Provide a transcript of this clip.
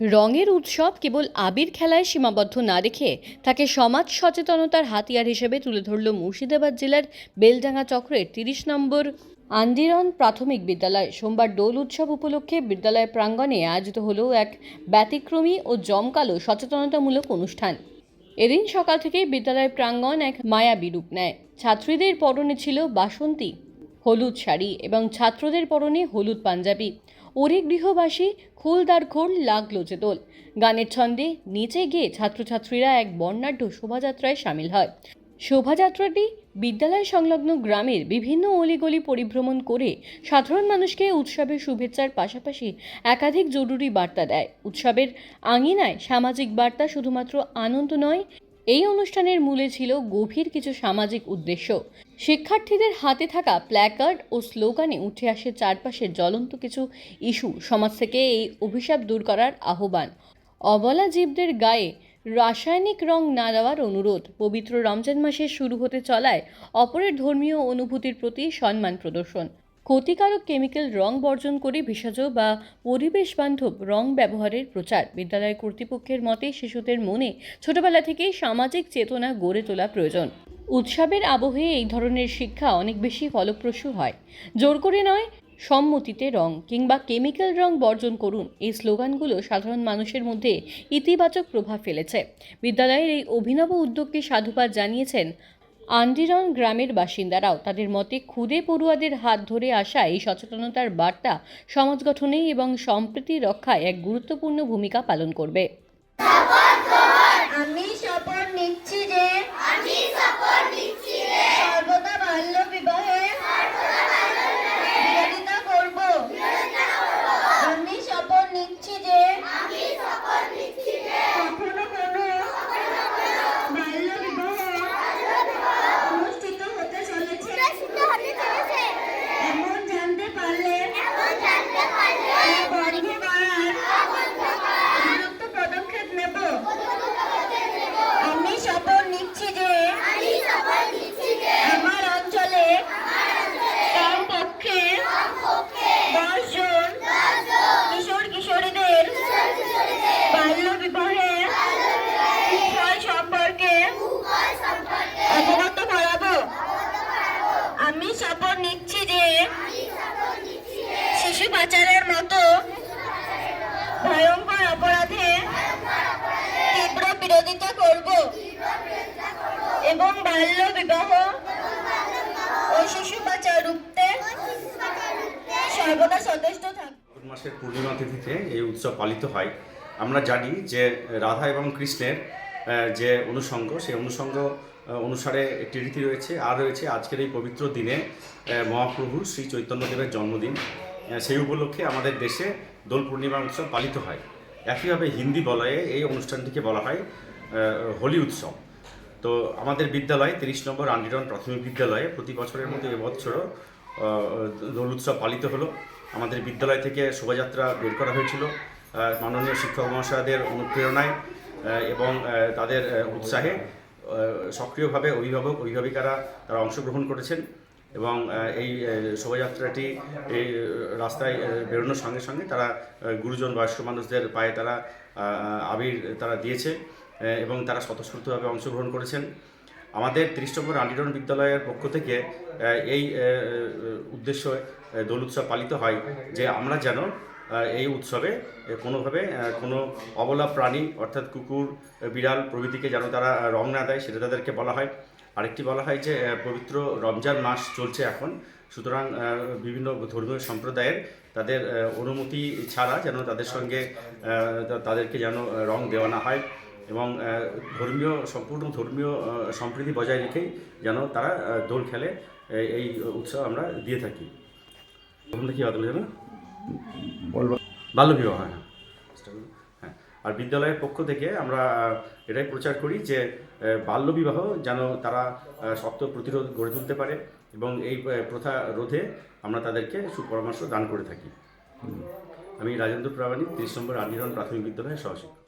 রঙের উৎসব কেবল আবির খেলায় সীমাবদ্ধ না রেখে তাকে সমাজ সচেতনতার হাতিয়ার হিসেবে তুলে ধরল মুর্শিদাবাদ জেলার বেলডাঙ্গা চক্রের ৩০ নম্বর আন্দিরন প্রাথমিক বিদ্যালয়। সোমবার দোল উৎসব উপলক্ষে বিদ্যালয় প্রাঙ্গণে আয়োজিত হলো এক ব্যতিক্রমী ও জমকালো সচেতনতামূলক অনুষ্ঠান। এদিন সকাল থেকেই বিদ্যালয় প্রাঙ্গণ এক মায়াবী রূপ নেয়। ছাত্রীদের পরনে ছিল বাসন্তী হলুদ শাড়ি এবং ছাত্রদের পরনে হলুদ পাঞ্জাবি। ওরে গৃহবাসী খুলদার খোল লাগলো যে দোল গানের ছন্দে নিচে গিয়ে ছাত্রছাত্রীরা এক বর্ণাঢ্য শোভাযাত্রায় সামিল হয়। শোভাযাত্রাটি বিদ্যালয় সংলগ্ন গ্রামের বিভিন্ন অলিগলি পরিভ্রমণ করে সাধারণ মানুষকে উৎসবের শুভেচ্ছার পাশাপাশি একাধিক জরুরি বার্তা দেয়। উৎসবের আঙিনায় সামাজিক বার্তা শুধুমাত্র আনন্দ নয়, এই অনুষ্ঠানের মূলে ছিল গভীর কিছু সামাজিক উদ্দেশ্য। শিক্ষার্থীদের হাতে থাকা প্ল্যাকার্ড ও স্লোগানে উঠে আসে চারপাশের জ্বলন্ত কিছু ইস্যু, সমাজ থেকে এই অভিশাপ দূর করার আহ্বান, অবলা জীবদের গায়ে রাসায়নিক রং না দেওয়ার অনুরোধ, পবিত্র রমজান মাসে শুরু হতে চলায় অপরের ধর্মীয় অনুভূতির প্রতি সম্মান প্রদর্শন, ক্ষতিকারক কেমিক্যাল রং বর্জন করে ভেষজ বা পরিবেশ বান্ধব রং ব্যবহারের প্রচার। বিদ্যালয় কর্তৃপক্ষের মতে শিশুদের মনে ছোটবেলা থেকেই সামাজিক চেতনা গড়ে তোলা প্রয়োজন। উৎসবের আবহে এই ধরনের শিক্ষা অনেক বেশি ফলপ্রসূ হয়। জোর করে নয়, সম্মতিতে রং কিংবা কেমিক্যাল রং বর্জন করুন, এই স্লোগানগুলো সাধারণ মানুষের মধ্যে ইতিবাচক প্রভাব ফেলেছে। বিদ্যালয়ের এই অভিনব উদ্যোগকে সাধুবাদ জানিয়েছেন আন্দিরন গ্রামের বাসিন্দারাও। তাদের মতে ক্ষুদে পড়ুয়াদের হাত ধরে আসা এই সচেতনতার বার্তা সমাজ গঠনে এবং সম্প্রীতি রক্ষায় এক গুরুত্বপূর্ণ ভূমিকা পালন করবে। আমি শপথ নিচ্ছি যে সর্বদা বাল্য বিবাহের বিরোধিতা করব। আমি শপথ নিচ্ছি যে কখনো কোনো বাল্য বিবাহ অনুষ্ঠিত হতে চলেছে এমন জানতে পারলে তা বন্ধ করার উপযুক্ত পদক্ষেপ নেব। আমি শপথ নিচ্ছি যে আমার অঞ্চলে কমপক্ষে 10 জন কিশোর কিশোরীদের বাল্য বিবাহের কুফল সম্পর্কে অবগত করাবো। আমি শপথ নিচ্ছি যে শিশু পাচারের মতো ভয়ঙ্কর অপরাধে তীব্র বিরোধিতা করব এবং বাল্য বিবাহ ও শিশু পাচার রুখতে সর্বদা সচেষ্ট থাকব। ফাল্গুন মাসের পূর্ণিমা তিথিতে এই উৎসব পালিত হয়। আমরা জানি যে রাধা এবং কৃষ্ণের যে অনুষঙ্গ, সেই অনুষঙ্গ অনুসারে একটি রীতি রয়েছে, আর রয়েছে আজকের এই পবিত্র দিনে মহাপ্রভু শ্রী চৈতন্যদেবের জন্মদিন। সেই উপলক্ষে আমাদের দেশে দোল পূর্ণিমা উৎসব পালিত হয়। একইভাবে হিন্দি বলয়ে এই অনুষ্ঠানটিকে বলা হয় হোলি উৎসব। তো আমাদের বিদ্যালয়ে ৩০ নম্বর আন্দিরন প্রাথমিক বিদ্যালয়ে প্রতি বছরের মতো এবছরও দোল উৎসব পালিত হলো। আমাদের বিদ্যালয় থেকে শোভাযাত্রা বের করা হয়েছিল মাননীয় শিক্ষক মহাশয়দের অনুপ্রেরণায় এবং তাদের উৎসাহে। সক্রিয়ভাবে অভিভাবিকারা তারা অংশগ্রহণ করেছেন এবং এই শোভাযাত্রাটি এই রাস্তায় বেরোনোর সঙ্গে সঙ্গে তারা গুরুজন বয়স্ক মানুষদের পায়ে তারা আবির তারা দিয়েছে এবং তারা স্বতঃস্ফূর্তভাবে অংশগ্রহণ করেছেন। আমাদের ৩০ নম্বর আন্দিরন বিদ্যালয়ের পক্ষ থেকে এই উদ্দেশ্য দোল উৎসব পালিত হয় যে আমরা যেন এই উৎসবে কোনোভাবে কোনো অবলা প্রাণী অর্থাৎ কুকুর বিড়াল প্রভৃতিকে যেন তারা রং না দেয়, সেটা তাদেরকে বলা হয়। আরেকটি বলা হয় যে পবিত্র রমজান মাস চলছে এখন, সুতরাং বিভিন্ন ধর্মীয় সম্প্রদায়ের তাদের অনুমতি ছাড়া যেন তাদের সঙ্গে তাদেরকে যেন রং দেওয়া না হয় এবং সম্পূর্ণ ধর্মীয় সম্প্রীতি বজায় রেখেই যেন তারা দোল খেলে। এই উৎসব আমরা দিয়ে থাকি। কি বাদ যেন বাল্যবিবাহ, হ্যাঁ। আর বিদ্যালয়ের পক্ষ থেকে আমরা এটাই প্রচার করি যে বাল্যবিবাহ যেন তারা শক্ত প্রতিরোধ গড়ে তুলতে পারে এবং এই প্রথা রোধে আমরা তাদেরকে সুপরামর্শ দান করে থাকি। আমি রাজেন্দ্র প্রামাণিক, ৩০ নম্বর আন্দিরন প্রাথমিক বিদ্যালয়ের সহশিক্ষক।